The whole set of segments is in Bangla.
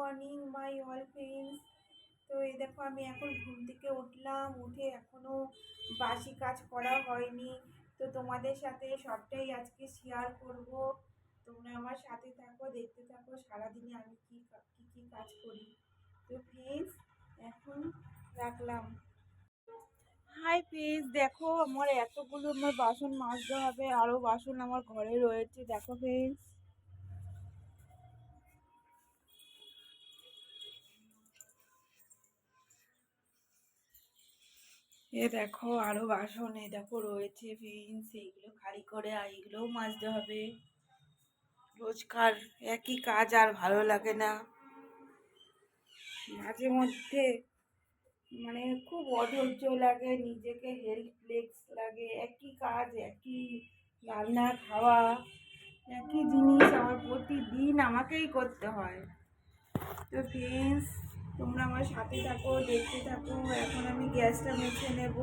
Morning my all friends. তো এই দেখো আমি এখন ঘুম থেকে উঠলাম, উঠে এখনও বাসি কাজ করা হয়নি। তো তোমাদের সাথে সবটাই আজকে শেয়ার করব। তোমরা আমার সাথে থাকো, দেখতে থাকো সারাদিনে আমি কী কাজ করি। তো ফ্রেন্ডস এখন রাখলাম। হাই ফ্রেন্ডস, দেখো আমার এতগুলো বাসন মাজতে হবে, আরও বাসন আমার ঘরে রয়েছে। দেখো ফ্রেন্ডস, এ দেখো আরো বাসন দেখো রয়েছে ফ্রেন্ডস, এইগুলো খালি করে আর এইগুলোও মাজতে হবে। রোজকার একই কাজ আর ভালো লাগে না, মাঝে মধ্যে খুব অধৈর্য লাগে, নিজেকে হেল্পলেস লাগে। একই কাজ, একই রান্না খাওয়া, একই জিনিস আমার প্রতিদিন আমাকেই করতে হয়। তো ফ্রেন্ডস তোমরা আমার সাথে থাকো, দেখতে থাকো। এখন আমি গ্যাসটা মুছে নেব।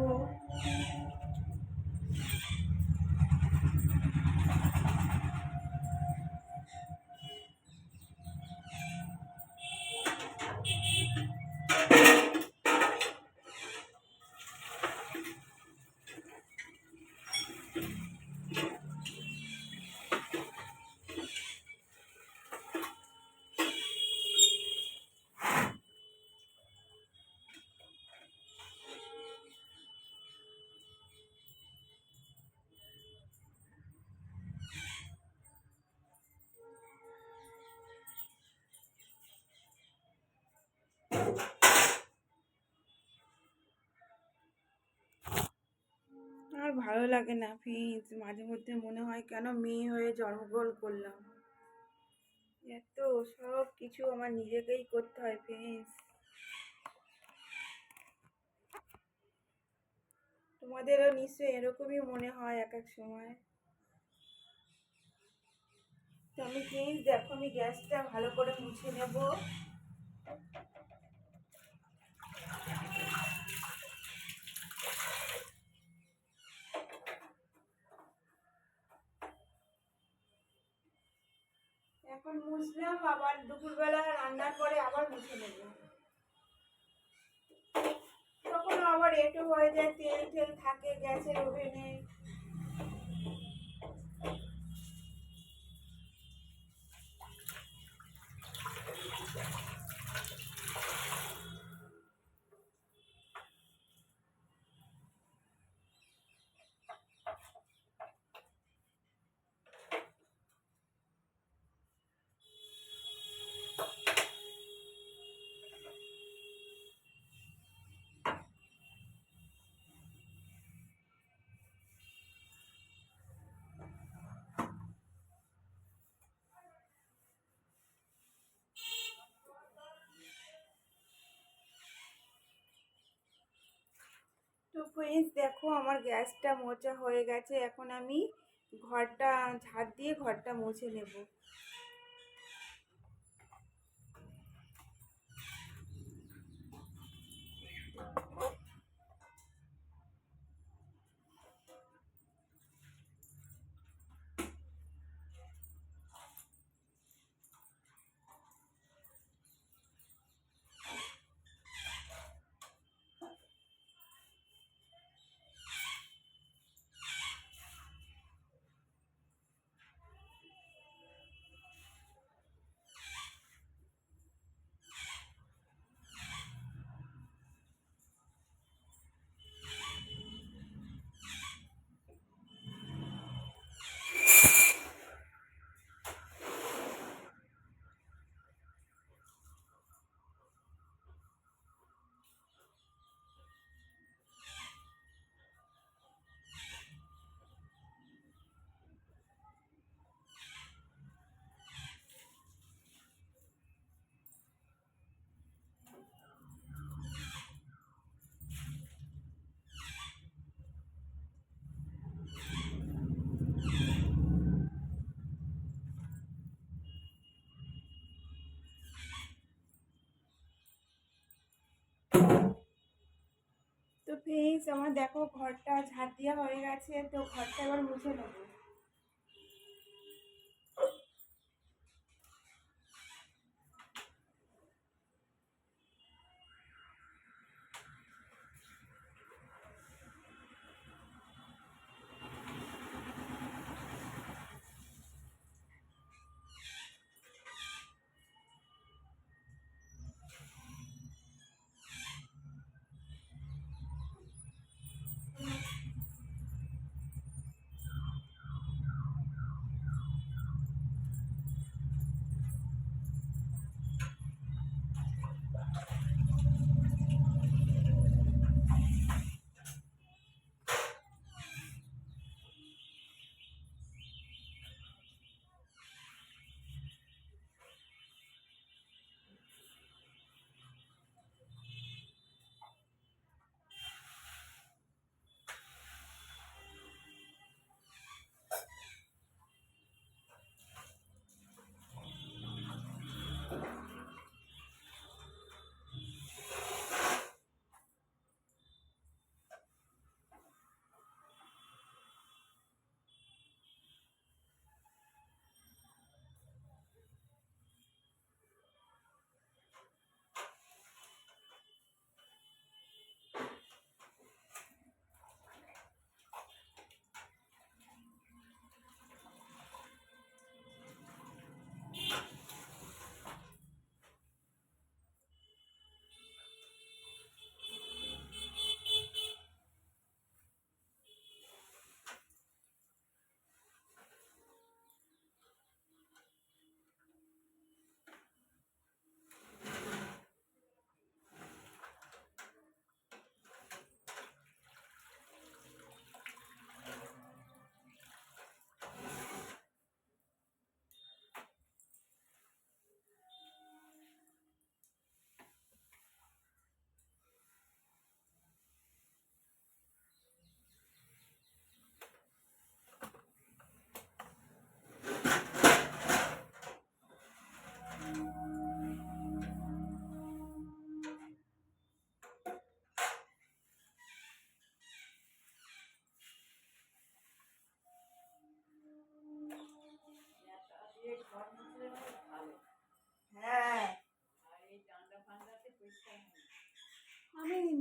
আর ভালো লাগে না ফ্রেন্ডস, মাঝে মধ্যে মনে হয় কেন মেয়ে হয়ে জন্মগ্রহণ করলাম। এত সব কিছু আমার নিজেকেই করতে হয় ফ্রেন্ডস। তোমাদেরও নিশ্চয়ই এরকমই মনে হয় এক এক সময়। তো আমি ফ্রেন্ডস দেখো আমি গ্যাসটা ভালো করে মুছে নেব। এখন মুছলাম, আবার দুপুরবেলা রান্নার পরে আবার মুছে নেব। তখন আবার এঁটো হয়ে যায়, তেল টেল থাকে গ্যাসের ওভেনে। তো ফ্রেন্ডস দেখো আমার গ্যাসটা মোছা হয়ে গেছে, এখন আমি ঘরটা ঝাড় দিয়ে ঘরটা মুছে নেব। তো ফ্রেন্ডস আমার দেখো ঘরটা ঝাড় দেওয়া হয়ে গেছে, তো ঘরটা এবার মুছে নেবো।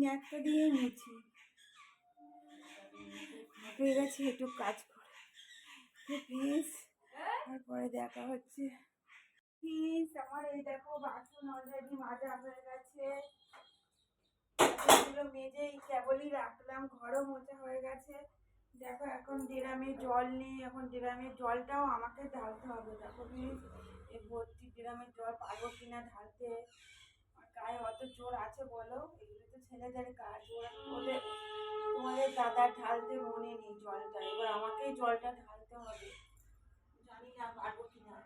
ন্যাকটা দিয়েই মুছি। হয়ে গেছে একটু কাজ করে প্লিজ, তারপরে দেখা হচ্ছে প্লিজ। আমার এই দেখো বাসন অলরেডি মাজা হয়ে গেছে, এগুলো মেজেই কেবলই রাখলাম, ঘরও মোছা হয়ে গেছে। দেখো এখন ড্রামে জল নেই, এখন ড্রামের জলটাও আমাকে ঢালতে হবে। দেখো প্লিজ এই ভর্তি ড্রামের জল পারবো কিনা ঢালতে, গায়ে অত জোর আছে বলো? এগুলো তো ছেলেদের কাজ, ওদের তোমাদের দাদার ঢালতে মনে নেই জলটা, এবার আমাকেই জলটা ঢালতে হবে, জানি না পারবো কিনা।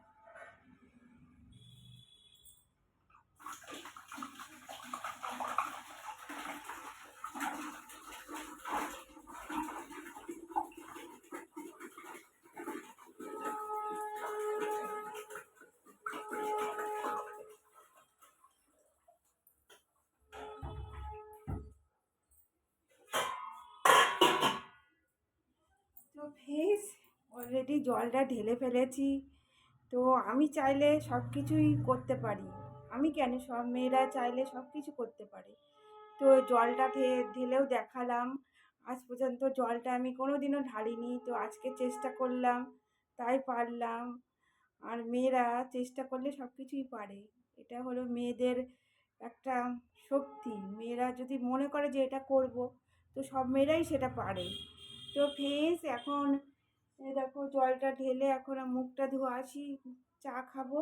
তো প্লিজ অলরেডি জলটা ঢেলে ফেলেছি। তো আমি চাইলে সব কিছুই করতে পারি, আমি কেন, সব মেয়েরা চাইলে সব কিছু করতে পারে। তো জলটা ঢেলেও দেখালাম, আজ পর্যন্ত জলটা আমি কোনো দিনও ঢালিনি, তো আজকে চেষ্টা করলাম তাই পারলাম। আর মেয়েরা চেষ্টা করলে সব কিছুই পারে, এটা হলো মেয়েদের একটা শক্তি। মেয়েরা যদি মনে করে যে এটা করব, তো সব মেয়েরাই সেটা পারে। তো ফ্রেন্ডস এখন দেখো জলটা ঢেলে এখন মুখটা ধুয়ে আসি, চা খাবো,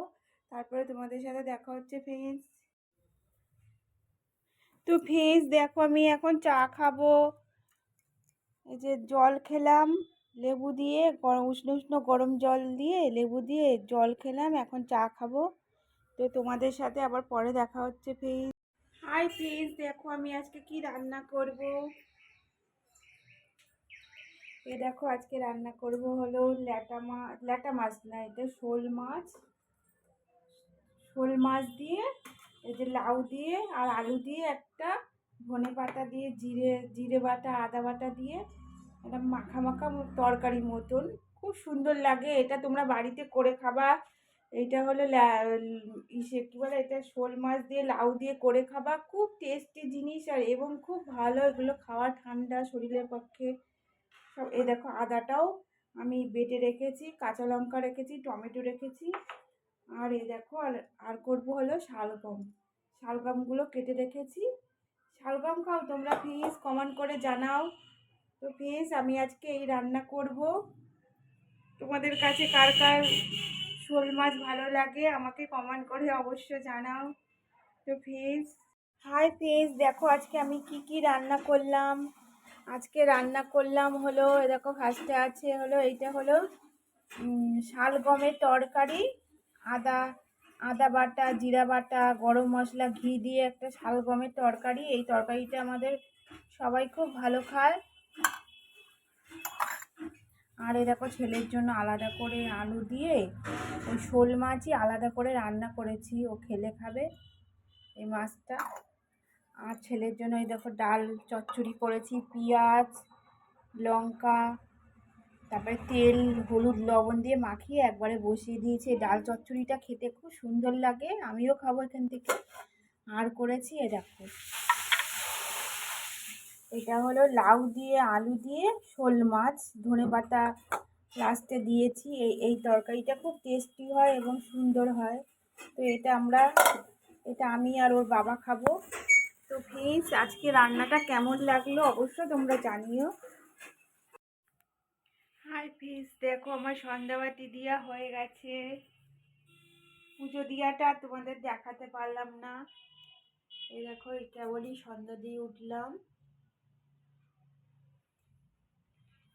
তারপরে তোমাদের সাথে দেখা হচ্ছে ফ্রেন্ডস। তো ফ্রেন্ডস দেখো আমি এখন চা খাবো, এই যে জল খেলাম লেবু দিয়ে, উষ্ণ উষ্ণ গরম জল দিয়ে লেবু দিয়ে জল খেলাম, এখন চা খাবো। তো তোমাদের সাথে আবার পরে দেখা হচ্ছে ফ্রেন্ডস। হাই ফ্রেন্ডস, দেখো আমি আজকে কি রান্না করব। এ দেখো আজকে রান্না করব হলো ল্যাটা মাছ না, এটা শোল মাছ। শোল মাছ দিয়ে এই যে লাউ দিয়ে আর আলু দিয়ে একটা ধনে পাতা দিয়ে জিরে জিরে বাটা আদা বাটা দিয়ে একটা মাখা মাখা তরকারি মতন, খুব সুন্দর লাগে। এটা তোমরা বাড়িতে করে খাবা। এইটা হলো ইসে কী বলে, এটা শোল মাছ দিয়ে লাউ দিয়ে করে খাবা, খুব টেস্টি জিনিস আর এবং খুব ভালো এগুলো খাওয়া, ঠান্ডা শরীরের পক্ষে সব। এই দেখো আদাটাও আমি বেটে রেখেছি, কাঁচা লঙ্কা রেখেছি, টমেটো রেখেছি। আর এই দেখো আর করবো হলো শালগম, শালগমগুলো কেটে রেখেছি। শালগম খাও তোমরা? প্লিজ কমেন্ট করে জানাও। তো প্লিজ আমি আজকে এই রান্না করব। তোমাদের কাছে কার কার শোল মাছ ভালো লাগে আমাকে কমেন্ট করে অবশ্য জানাও। তো প্লিজ হাই প্লিজ, দেখো আজকে আমি কি রান্না করলাম। আজকে রান্না করলাম হলো দেখো ফার্স্টে আছে হলো এইটা হলো শালগমের তরকারি, আদা আদা বাটা জিরা বাটা গরম মশলা ঘি দিয়ে একটা শালগমের তরকারি। এই তরকারিটা আমাদের সবাই খুব ভালো খায়। আর এই দেখো ছেলের জন্য আলাদা করে আলু দিয়ে ওই শোল মাছই আলাদা করে রান্না করেছি, ও খেলে খাবে এই মাছটা। আর ছেলের জন্য এই দেখো ডাল চচ্চড়ি করেছি, পেঁয়াজ লঙ্কা তারপরে তেল হলুদ লবণ দিয়ে মাখিয়ে একবারে বসিয়ে দিয়েছি। ডাল চচ্চড়িটা খেতে খুব সুন্দর লাগে, আমিও খাবো এখান থেকে। আর করেছি এ দেখো, এটা হলো লাউ দিয়ে আলু দিয়ে শোল মাছ, ধনেপাতা লাস্টে দিয়েছি। এই তরকারিটা খুব টেস্টি হয় এবং সুন্দর হয়। তো এটা আমি আর ওর বাবা খাবো। তো প্লিজ আজকে রান্নাটা কেমন লাগলো অবশ্যই তোমরা জানিও। হাই প্লিজ, দেখো আমার সন্ধ্যাবাতি দিয়া হয়ে গেছে। পুজো দিয়াটা তোমাদের দেখাতে পারলাম না। এই দেখো এই কেবলই সন্ধ্যা দিয়ে উঠলাম,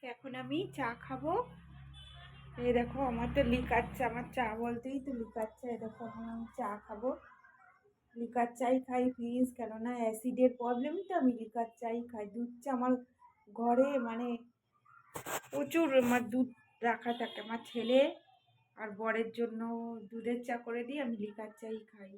এখন আমি চা খাবো। এই দেখো আমার তো লিকার চা, আমার চা বলতেই তো লিকার চা। এই দেখো এখন আমি চা খাবো, লিকার চাই খাই প্লিজ, কেননা অ্যাসিডের প্রবলেম তো আমি লিকার চাই খাই। দুধ চা আমার ঘরে মানে প্রচুর আমার দুধ রাখা থাকে, আমার ছেলে আর বরের জন্য দুধের চা করে দিই, আমি লিকার চাই খাই।